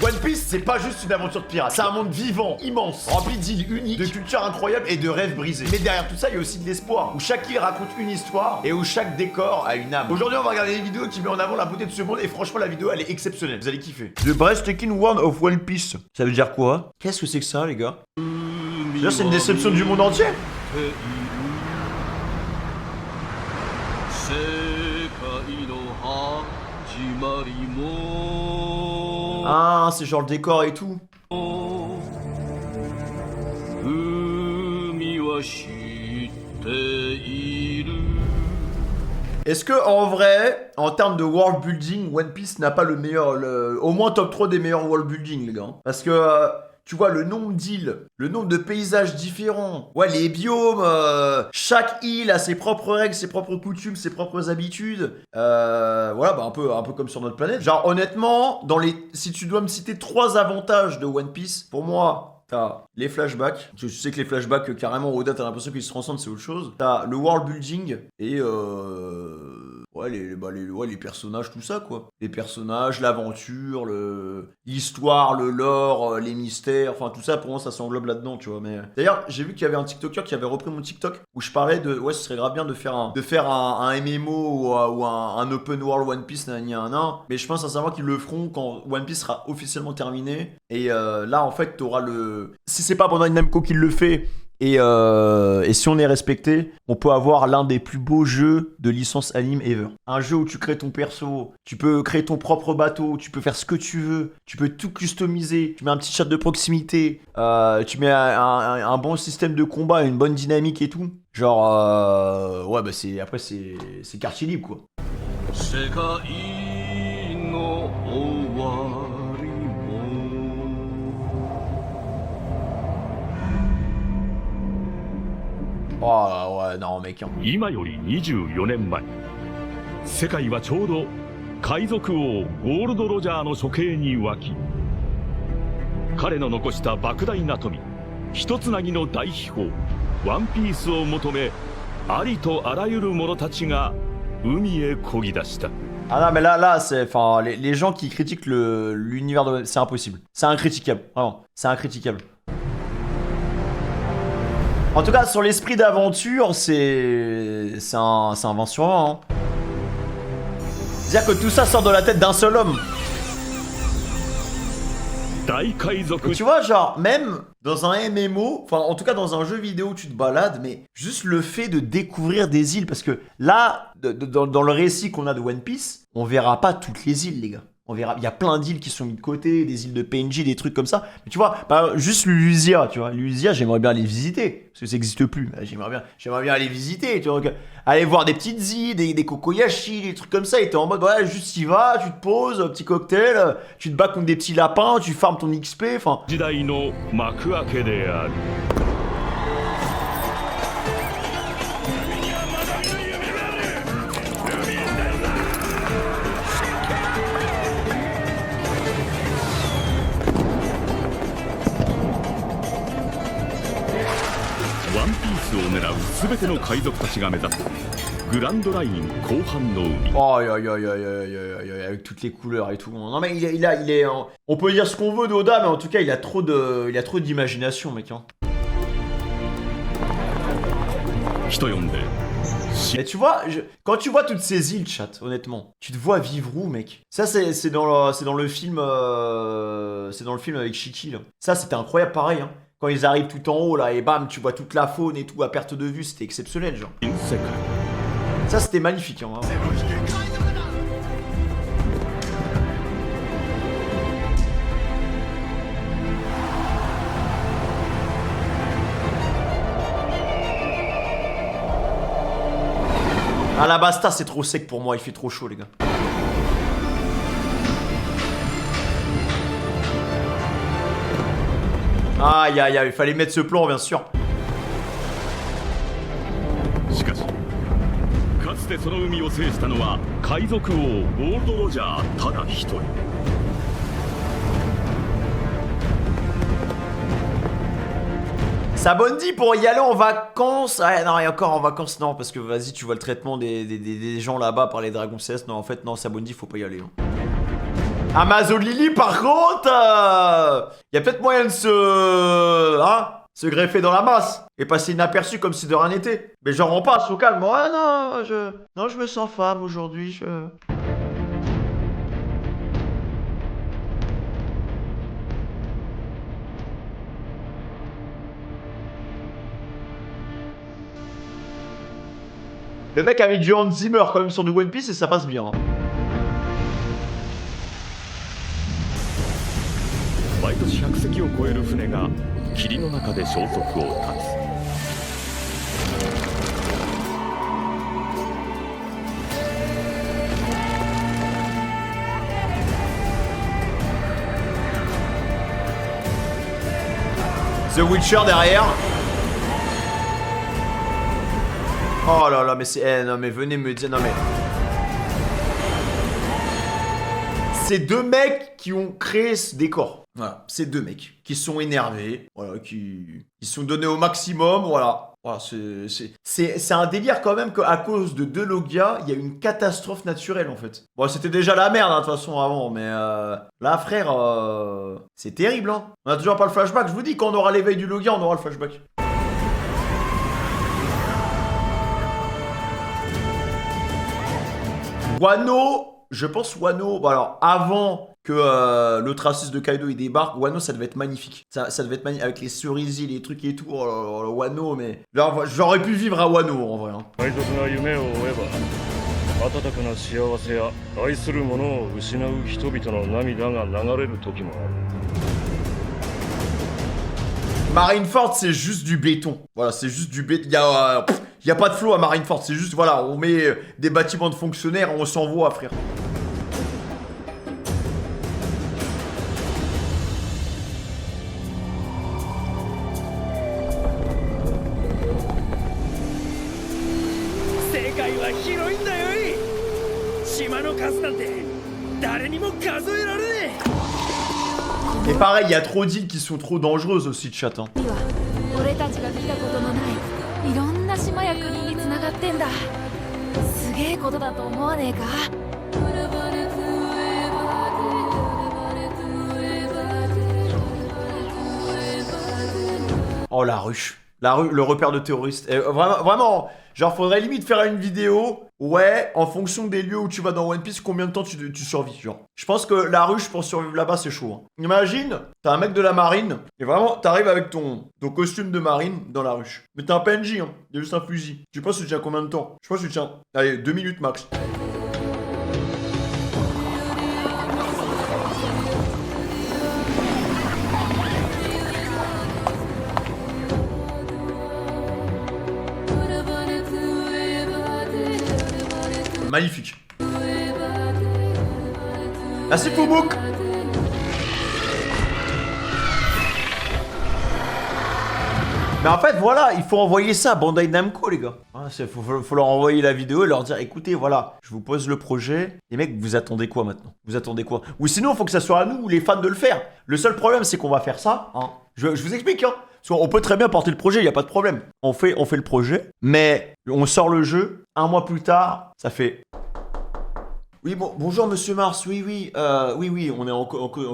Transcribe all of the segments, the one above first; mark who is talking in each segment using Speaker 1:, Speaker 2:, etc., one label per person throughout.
Speaker 1: One Piece, c'est pas juste une aventure de pirate. C'est un monde vivant, immense, rempli d'îles uniques, de cultures incroyables et de rêves brisés. Mais derrière tout ça, il y a aussi de l'espoir, où chaque île raconte une histoire et où chaque décor a une âme. Aujourd'hui, on va regarder une vidéo qui met en avant la beauté de ce monde et franchement, la vidéo, elle est exceptionnelle. Vous allez kiffer. The Breathtaking World of One Piece. Ça veut dire quoi? Qu'est-ce que c'est que ça, les gars? Déjà, c'est une déception du monde entier. Ah, c'est genre le décor et tout. Est-ce que en vrai, en termes de world building, One Piece n'a pas le meilleur, au moins top 3 des meilleurs world building, les gars? Parce que tu vois le nombre d'îles, le nombre de paysages différents, ouais, les biomes, chaque île a ses propres règles, ses propres coutumes, ses propres habitudes. Voilà, bah un peu comme sur notre planète. Genre honnêtement, si tu dois me citer 3 avantages de One Piece, pour moi, t'as les flashbacks. Je sais que les flashbacks, carrément, Oda, t'as l'impression qu'ils se transcendent, c'est autre chose. T'as le world building et ouais, les personnages, tout ça, quoi. Les personnages, l'aventure, l'histoire, le lore, les mystères, enfin tout ça, pour moi, ça s'englobe là-dedans, tu vois. Mais d'ailleurs, j'ai vu qu'il y avait un TikToker qui avait repris mon TikTok où je parlais de, ouais, ce serait grave bien de faire un MMO ou un open world One Piece, mais je pense sincèrement qu'ils le feront quand One Piece sera officiellement terminé. Et là, en fait, t'auras si c'est pas Bandai Namco qui le fait, et si on est respecté, on peut avoir l'un des plus beaux jeux de licence anime ever. Un jeu où tu crées ton perso, tu peux créer ton propre bateau, tu peux faire ce que tu veux, tu peux tout customiser, tu mets un petit chat de proximité, tu mets un bon système de combat, une bonne dynamique et tout. Genre, ouais, bah après c'est quartier libre, quoi. Oh ouais, non mec.
Speaker 2: 今より24年前、世界はちょうど海賊王ゴールド・ロジャーの処刑に沸き、彼の残した莫大な富、一つなぎの大秘宝ワンピースを求め、ありとあらゆる者たちが海へ漕ぎ出した。
Speaker 1: Ah non mais là c'est, enfin les gens qui critiquent l'univers de, c'est impossible, c'est incritiquable, vraiment, c'est incritiquable. En tout cas, sur l'esprit d'aventure, c'est un 20 sur 20. Hein. C'est-à-dire que tout ça sort de la tête d'un seul homme. Et tu vois, genre, même dans un MMO, enfin, en tout cas dans un jeu vidéo où tu te balades, mais juste le fait de découvrir des îles, parce que là, dans le récit qu'on a de One Piece, on verra pas toutes les îles, les gars. On verra, il y a plein d'îles qui sont mises de côté, des îles de PNJ, des trucs comme ça. Mais tu vois, bah, juste Lusia, tu vois. Lusia, j'aimerais bien aller visiter, parce que ça n'existe plus. J'aimerais bien aller visiter, tu vois. Donc, aller voir des petites îles, des kokoyashi, des trucs comme ça. Et t'es en mode, ouais, juste y vas, tu te poses, un petit cocktail, tu te bats contre des petits lapins, tu farmes ton XP, enfin. Oh, avec toutes les couleurs et tout. Non mais il est on peut dire ce qu'on veut d'Oda, mais en tout cas il a trop d'imagination, mec. Hein. Mais tu vois, quand tu vois toutes ces îles, chat, honnêtement, tu te vois vivre où, mec? Ça, c'est dans le film, avec Shiki, là. Ça, c'était incroyable, pareil, hein. Quand ils arrivent tout en haut, là, et bam, tu vois toute la faune et tout à perte de vue, c'était exceptionnel, genre. Ça, c'était magnifique, hein. Alabasta, c'est trop sec pour moi, il fait trop chaud, les gars. Aïe aïe aïe, il fallait mettre ce plan, bien sûr. Sabondi pour y aller en vacances. Ah non, et encore en vacances, non, parce que vas-y, tu vois le traitement des gens là-bas par les Dragons CS. Non, en fait, non, Sabondi, faut pas y aller. Hein. Amazon Lily, par contre, y a peut-être moyen de se greffer dans la masse et passer inaperçu comme si de rien n'était. Mais genre on passe au calme. Ouais, non, je me sens femme aujourd'hui. Le mec a mis du Hans Zimmer quand même sur du One Piece et ça passe bien. Hein.
Speaker 2: 毎年100隻を超える船が霧の中で消息を絶つ。
Speaker 1: The Witcher derrière. Oh là là, mais c'est... Eh non mais venez me dire... Non mais... C'est deux mecs qui ont créé ce décor. Voilà, c'est deux mecs qui sont énervés, voilà, qui sont donnés au maximum, voilà. Voilà, c'est un délire quand même qu'à cause de deux Logia, il y a une catastrophe naturelle en fait. Bon, c'était déjà la merde hein, de toute façon avant, mais là frère, c'est terrible hein. On a toujours pas le flashback, je vous dis quand on aura l'éveil du Logia, on aura le flashback. Wano, je pense Wano, bon alors avant que l'autre raciste de Kaido il débarque, Wano ça devait être magnifique. Ça devait être magnifique avec les cerisiers, les trucs et tout, oh là là, Wano, mais... J'aurais pu vivre à Wano en vrai. Hein. Marineford c'est juste du béton. Voilà, c'est juste du béton. Y a pas de flow à Marineford, c'est juste, voilà, on met des bâtiments de fonctionnaires, on s'envoie, frère. Et pareil, il y a trop d'îles qui sont trop dangereuses aussi de chat. Hein. Oh la ruche. La rue, le repère de terroristes. Vraiment, genre faudrait limite faire une vidéo. Ouais, en fonction des lieux où tu vas dans One Piece, combien de temps tu survis, genre. Je pense que la ruche pour survivre là-bas, c'est chaud. Hein. Imagine, t'as un mec de la marine, et vraiment, t'arrives avec ton costume de marine dans la ruche. Mais t'es un PNJ, hein. Il y a juste un fusil. Je sais pas si tu tiens combien de temps. Je pense que tu tiens, allez, 2 minutes max. Magnifique. Merci Foubouk. Mais en fait voilà, il faut envoyer ça à Bandai Namco les gars. Faut leur envoyer la vidéo et leur dire écoutez voilà, je vous pose le projet. Les mecs vous attendez quoi maintenant? Vous attendez quoi? Ou sinon il faut que ça soit à nous les fans de le faire. Le seul problème c'est qu'on va faire ça. Hein. Je vous explique hein. On peut très bien porter le projet, il n'y a pas de problème. On fait le projet, mais on sort le jeu, 1 mois plus tard, ça fait... Oui, bonjour Monsieur Mars, oui, on est en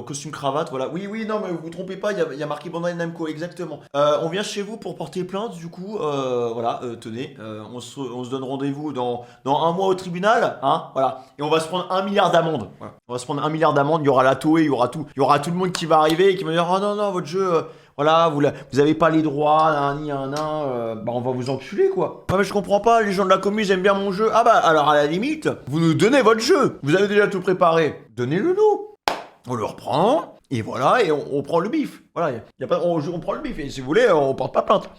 Speaker 1: costume cravate, voilà. Oui, non, mais vous vous trompez pas, il y a marqué Bandai Namco, exactement. On vient chez vous pour porter plainte, du coup, voilà, tenez, on se donne rendez-vous dans 1 mois au tribunal, hein, voilà. Et on va se prendre 1 milliard d'amendes, voilà. On va se prendre 1 milliard d'amendes, il y aura la Toei, il y aura tout le monde qui va arriver et qui va dire, oh non, votre jeu... Voilà, vous avez pas les droits, bah on va vous enculer quoi. Ah mais je comprends pas, les gens de la commune ils aiment bien mon jeu. Ah bah alors à la limite, vous nous donnez votre jeu. Vous avez déjà tout préparé, donnez-le nous. On le reprend, et voilà, et on prend le bif. Voilà, on prend le bif, et si vous voulez, on porte pas plainte.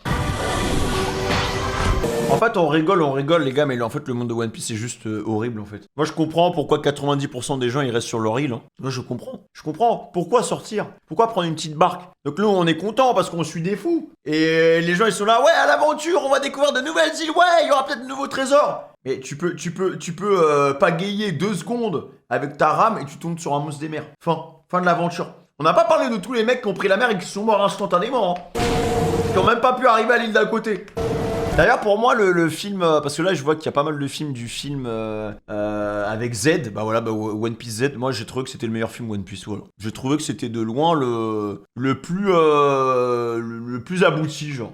Speaker 1: En fait, on rigole, les gars, mais en fait, le monde de One Piece, c'est juste horrible, en fait. Moi, je comprends pourquoi 90% des gens, ils restent sur leur île. Hein. Moi, je comprends. Pourquoi sortir? Pourquoi prendre une petite barque? Donc là, on est content parce qu'on suit des fous. Et les gens, ils sont là, ouais, à l'aventure, on va découvrir de nouvelles îles, ouais, il y aura peut-être de nouveaux trésors. Mais tu peux pagayer 2 secondes avec ta rame et tu tombes sur un monstre des mers. Fin de l'aventure. On n'a pas parlé de tous les mecs qui ont pris la mer et qui sont morts instantanément. Hein. Qui n'ont même pas pu arriver à l'île d'à côté. D'ailleurs, pour moi, le film, parce que là, je vois qu'il y a pas mal de films du film avec Z, bah voilà, bah, One Piece Z. Moi, j'ai trouvé que c'était le meilleur film One Piece. Voilà. J'ai trouvé que c'était de loin le plus abouti, genre.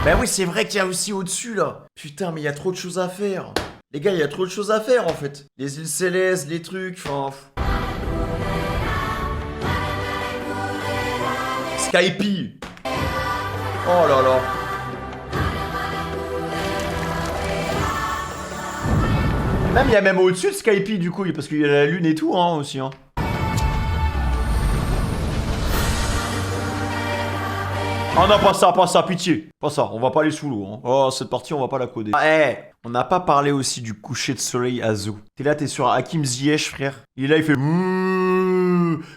Speaker 1: Bah oui, c'est vrai qu'il y a aussi au-dessus là. Putain, mais il y a trop de choses à faire. Les gars, il y a trop de choses à faire en fait. Les îles célestes, les trucs, enfin. Skype. Oh là là. Même il y a même au-dessus de Skype du coup, parce qu'il y a la lune et tout hein aussi hein. Oh non, pas ça, pitié. Pas ça, on va pas aller sous l'eau. Hein. Oh, cette partie, on va pas la coder. Ah, on n'a pas parlé aussi du coucher de soleil à Zo. T'es là, t'es sur Hakim Ziyech, frère. Il est là, il fait...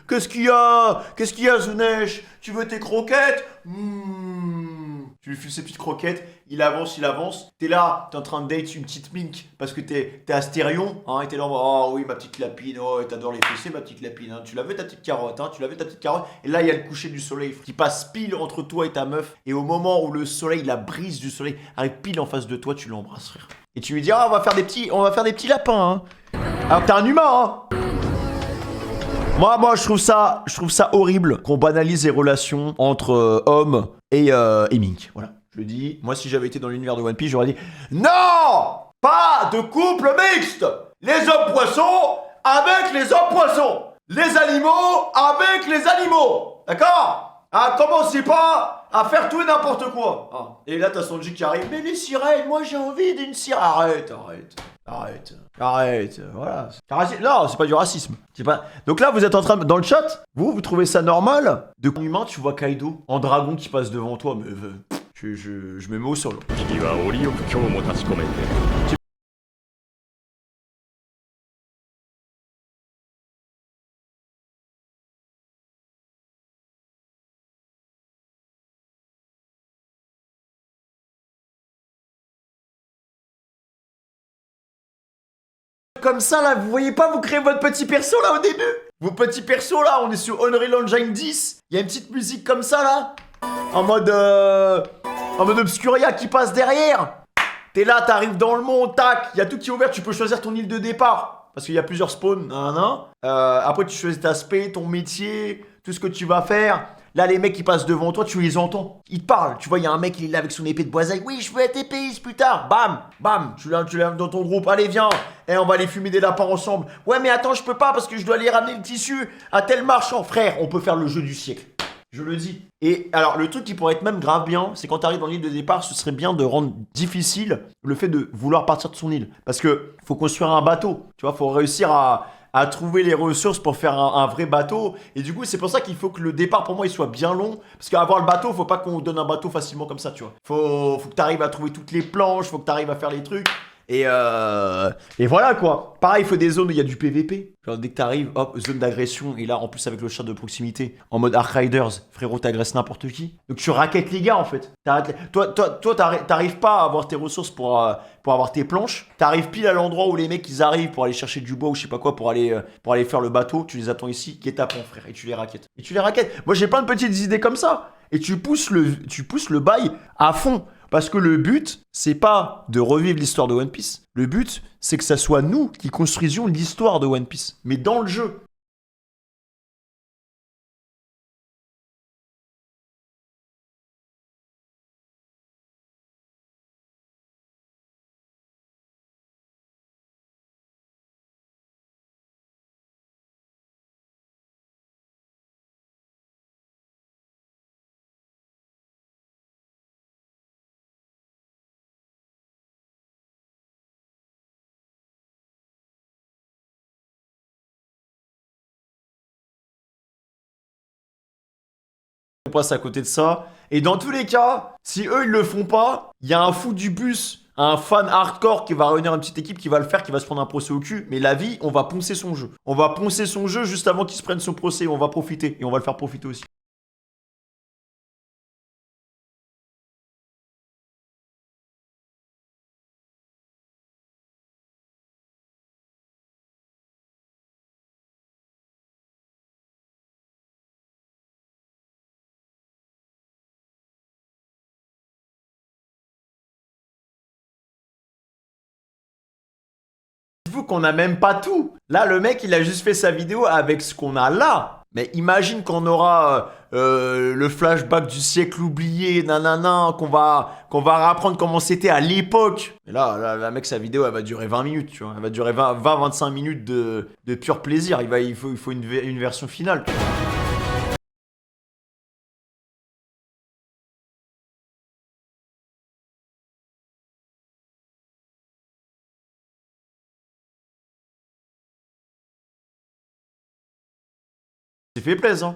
Speaker 1: Qu'est-ce qu'il y a? Qu'est-ce qu'il y a, Zounesh? Tu veux tes croquettes? Tu lui fais ses petites croquettes, il avance. T'es là, t'es en train de date une petite mink parce que t'es Astérion, hein, et t'es là, oh oui, ma petite lapine, oh, t'adores les fessées, ma petite lapine, hein. Tu l'avais ta petite carotte, hein, et là, il y a le coucher du soleil qui passe pile entre toi et ta meuf, et au moment où le soleil, la brise du soleil arrive pile en face de toi, tu l'embrasses, frère. Et tu lui dis, on va faire des petits lapins, hein. Alors que t'es un humain, hein. Moi, je trouve ça horrible qu'on banalise les relations entre hommes et mink. Voilà, je le dis. Moi, si j'avais été dans l'univers de One Piece, j'aurais dit non, pas de couple mixte. Les hommes poissons avec les hommes poissons, les animaux avec les animaux. D'accord? Ah, commencez pas à faire tout et n'importe quoi. Ah. Et là, t'as Sanji qui arrive. Mais les sirènes, moi j'ai envie d'une sirène. Arrête, voilà. Non, c'est pas du racisme. Pas... Donc là, vous êtes en train de... Dans le chat, vous trouvez ça normal? De humain, tu vois Kaido en dragon qui passe devant toi, mais... Je me mets au sol. Comme ça là, vous voyez pas, vous créez votre petit perso là au début. Vos petits persos là, on est sur Unreal Engine 10. Il y a une petite musique comme ça là. En mode Obscuria qui passe derrière. T'es là, t'arrives dans le monde, tac. Il y a tout qui est ouvert, tu peux choisir ton île de départ. Parce qu'il y a plusieurs spawns, après tu choisis ta spé, ton métier, tout ce que tu vas faire. Là, les mecs qui passent devant toi, tu les entends. Ils te parlent. Tu vois, il y a un mec, il est là avec son épée de boisaille. Oui, je veux être épéiste plus tard. Bam, bam. Tu l'as dans ton groupe. Allez, viens. Et on va aller fumer des lapins ensemble. Ouais, mais attends, je peux pas parce que je dois aller ramener le tissu à tel marchand. Frère, on peut faire le jeu du siècle. Je le dis. Et alors, le truc qui pourrait être même grave bien, c'est quand tu arrives dans l'île de départ, ce serait bien de rendre difficile le fait de vouloir partir de son île. Parce que faut construire un bateau. Tu vois, faut réussir à trouver les ressources pour faire un vrai bateau. Et du coup, c'est pour ça qu'il faut que le départ, pour moi, il soit bien long. Parce qu'avoir le bateau, faut pas qu'on donne un bateau facilement comme ça, tu vois. Faut que tu arrives à trouver toutes les planches, faut que tu arrives à faire les trucs. Et voilà quoi. Pareil, il faut des zones où il y a du PVP. Genre dès que t'arrives, hop, zone d'agression. Et là, en plus avec le chat de proximité, en mode Ark Riders, frérot, t'agresses n'importe qui. Donc tu raquettes les gars en fait. Toi, t'arrives pas à avoir tes ressources pour avoir tes planches. T'arrives pile à l'endroit où les mecs ils arrivent pour aller chercher du bois ou je sais pas quoi pour aller faire le bateau. Tu les attends ici, guet-apens frère, et tu les raquettes. Moi j'ai plein de petites idées comme ça. Et tu pousses le bail à fond. Parce que le but, c'est pas de revivre l'histoire de One Piece. Le but, c'est que ça soit nous qui construisions l'histoire de One Piece. Mais dans le jeu. On passe à côté de ça. Et dans tous les cas, si eux ils le font pas, il y a un fou du bus, un fan hardcore qui va réunir une petite équipe qui va le faire, qui va se prendre un procès au cul. Mais la vie, on va poncer son jeu. On va poncer son jeu juste avant qu'il se prenne son procès. On va profiter. Et on va le faire profiter aussi. dites-vous qu'on a même pas tout. Là, le mec, il a juste fait sa vidéo avec ce qu'on a là. Mais imagine qu'on aura le flashback du siècle oublié, nanana, qu'on va apprendre comment c'était à l'époque. Et là, mec, sa vidéo, elle va durer 20 minutes, tu vois. Elle va durer 20-25 minutes de pur plaisir. Il faut une version finale. C'est fait plaisir.